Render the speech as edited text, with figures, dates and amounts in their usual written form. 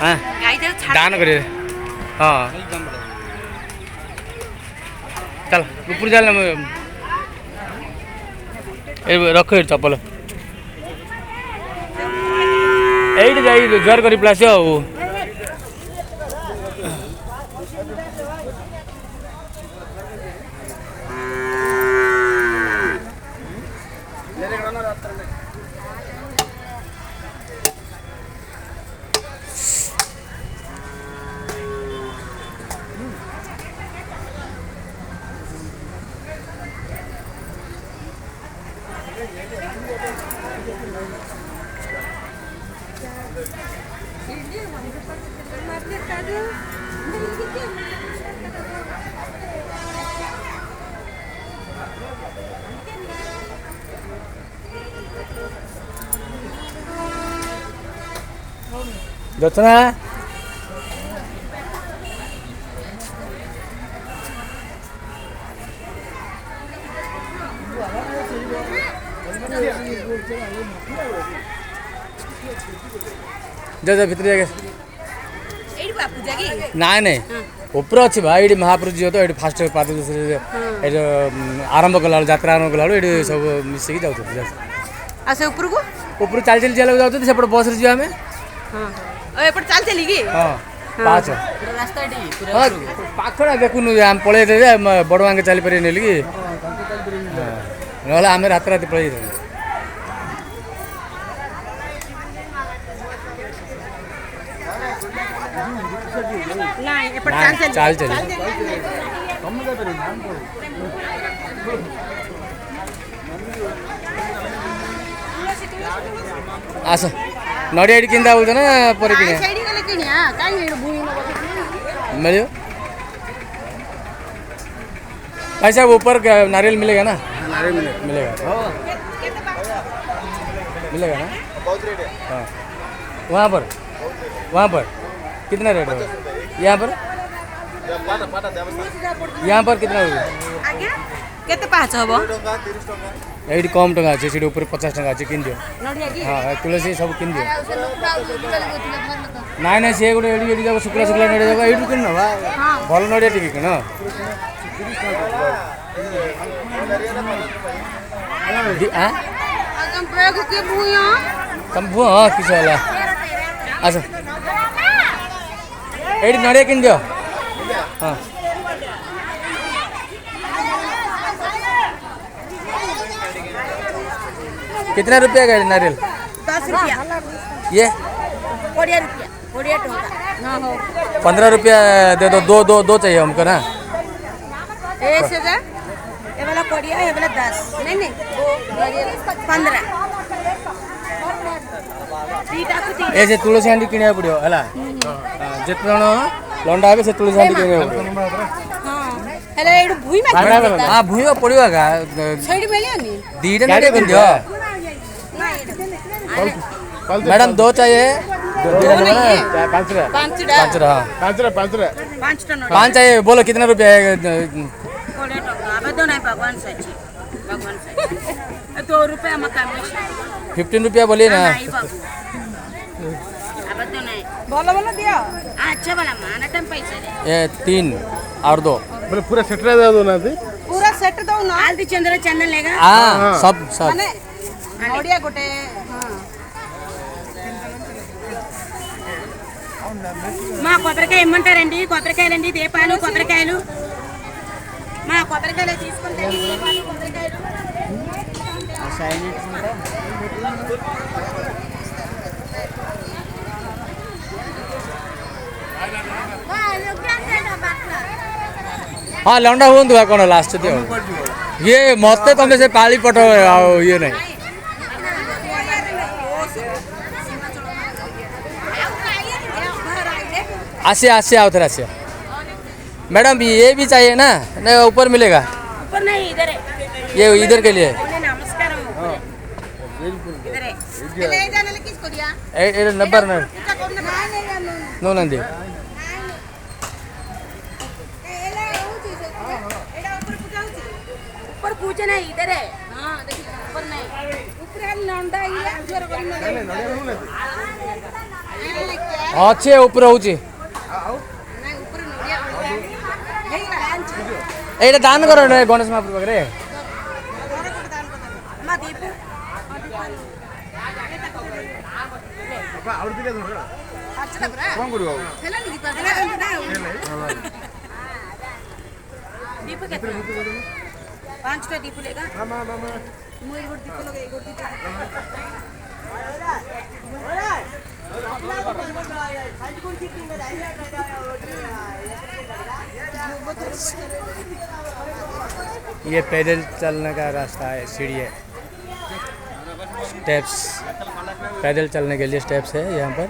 हाँ दान करिए हाँ चल ऊपर चल रख चप्पल यही जा जुआर कर प्लास दतना जा जा भितर जाके नाई नाई ऊपर अच्छी भाई ये महाप्रभु जी तो ये फास्ट पाद आरंभ कला यात्रा आरंभ कला ये सब मिसिक जाऊँ ऊपर चल चल चल जाऊँ सेपटे बस रे आम चल चली हाँ पाँच हाँ पाखड़ा देखुन आम पलि बड़ मांगे चली पारे नेली कि ना आम रात रात पलि चल चल आस नड़िया ये किंदा बोलते ना पर मिले भाई साहब ऊपर नारियल मिलेगा ना नारियल मिलेगा मिलेगा ना हाँ वहाँ पर कितना रेट है यहाँ पर कितना केते पाँच हम ये कम टंका अच्छे सीढ़ी ऊपर 50 टंका अच्छे किन दियो हाँ तुलसी सब किन दियो नाई नाई सी गोटे ये जाक शुक्ला शुक्ला नड़िया जाक ये किन ना भल नड़िया टी किन तुम भू हाँ किस अच्छा ये नड़िया किन दियो हाँ कितना रुपया का नारियल 10 रुपया ये 15 रुपया दे दो दो दो दो चाहिए हमको ना ये वाला 10 नहीं 15 ऐसे तुलसी हांडी किनिया पड़ियो हला जितने जण लंडा आबे से तुलसी हांडी किनिया हेले एडु भुई में हां भुई में पड़ियो का साइड में लियो दीटा नड़े किन दियो मैडम दो चाहिए पाँच चाहिए बोलो कितना रुपया है 2 रुपया 15 रुपया बोलिए ना बोलो बोलो दिया अच्छा वाला माना टाइम पैसा ये 3 और 2 बोले पूरा सेट दे दो ना पूरा सेट दो ना आलती चंद्र चैनल लेगा हां सब माने नोडिया गोटे మా కొబ్బరికాయ ఇమ్మంటారండి కొబ్బరికాయలండి దీపాలు కొబ్బరికాయలు మా కొబ్బరికాయలు తీసుకుంటే దీపాలు కొబ్బరికాయలు हाँ लंडा हूँ कौन लास्ट दियो ये मत तुम से पाली पट ये नहीं आसिए आसिए आओ थे आसिए मैडम ये भी चाहिए ना नहीं ऊपर मिलेगा ऊपर नहीं इधर है ये इधर के लिए नमस्कार इधर है ले जाने लगे किसको दिया ए नंबर ना नो नंदी ऊपर पूछे नहीं इधर है हां देखिए ऊपर नहीं ऊपर अच्छे ऊपर होची एटा दान करो गणेश महाप्रभु पाखरे କଣ କରିବ ଆଉ? ପାଞ୍ଚଟା ଦୀପ ଲେଖା ମୁଁ ଏଇ ଗୋଟେ ଦୀପ ଲଗେଇ ଗୋଟେ ये पैदल चलने का रास्ता है सीढ़ी है स्टेप्स पैदल चलने के लिए स्टेप्स है यहाँ पर